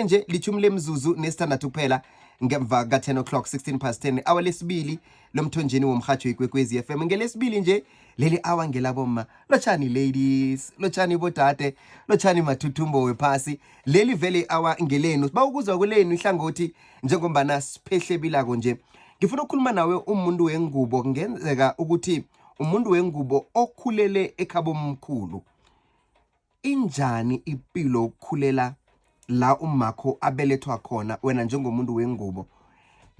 nje lichumi lemzuzu nesithandathu kuphela ngemva ka-10 o'clock 16 past 10 awa lesibili lomthonjeni womrhatsho ikwekwezi FM. Ngelesibili nje leli awa ngelabomma, lotshani ladies, lotshani bodade, lotshani mathuthumbo wephasi. Leli vele awa ngelenu bawukuzwa kwelenu ihlangothi njengombana siphehlebelako nje. Ngifuna ukukhuluma nawe umuntu wengubo. Ngenzeka ukuthi umuntu wengubo okhulele ekhabo omkhulu. Injani impilo ukukhulela la umakho abelethwa khona wena njengomuntu wengubo?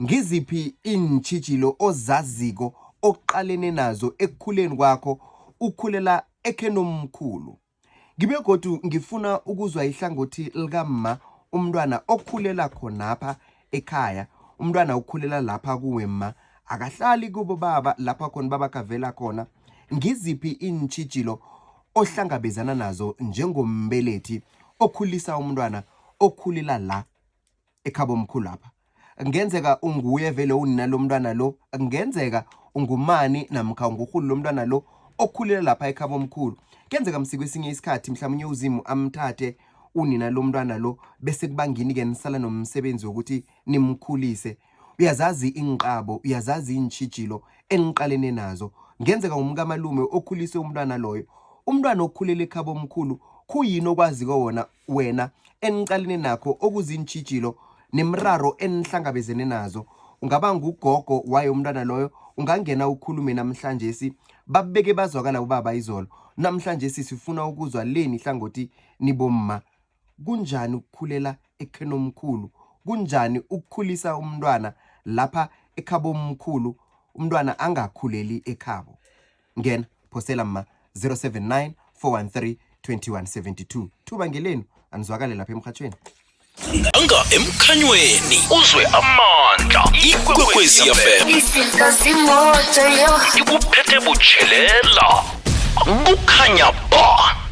Ngiziphi intshijilo ozaziko oqalene nazo ekukhuleni kwakho ukhulela ekheno omkhulu? Ngibe godu ngifuna ukuzwa ihlangothi likamma, umntwana okhulela khonapha ekhaya, umntwana ukhulela lapha kuwemma, akahlali kubo baba lapha khona baba kavela khona. Ngiziphi intshijilo ohlangabezana nazo njengombelethi okhulisa umntwana okhulela la ekhabo omkhulu lapha? Ngenzeka unguye vele unina lomntwana lo, ngenzeka ungumani namkha nguhulu lomntwana lo okhulela lapha ekhabo omkhulu. Ngenzeka msiko esinye isikhathi mhlawumnye uzimu amthathe unina lomntwana lo bese kubangini ke nisala nomsebenzi wokuthi nimkhulise. Uyazazi inqabo, uyazazi intshijilo eniqalene nazo. Ngenzeka umkamalume okhulise umntwana loyo, umntwana okhulela ekhabo omkhulu kuyini okwaziko wena eniqalene nakho okuzintshijilo nemraro enihlangabezene nazo. Ungaba ngugogo waye umntwana loyo, ungangena ukhulume namhlanje babeke bazwakala ubaba izolo. Namhlanje sifuna ukuzwa leni ihlangothi nibomma. Kunjani ukukhulela ekheno omkhulu? Kunjani ukukhulisa umntwana lapha ekhabo omkhulu, umntwana angakhuleli ekhabo? Ngena phosela ma 079 413 2172. Thuba ngelenu anizwakale lapha emkhathweni. Anga emkhanyweni uzwe amandla ikwekwezi FM. Izinto zimoto yo. Ikuphethe butshelela. Kukhanya ba.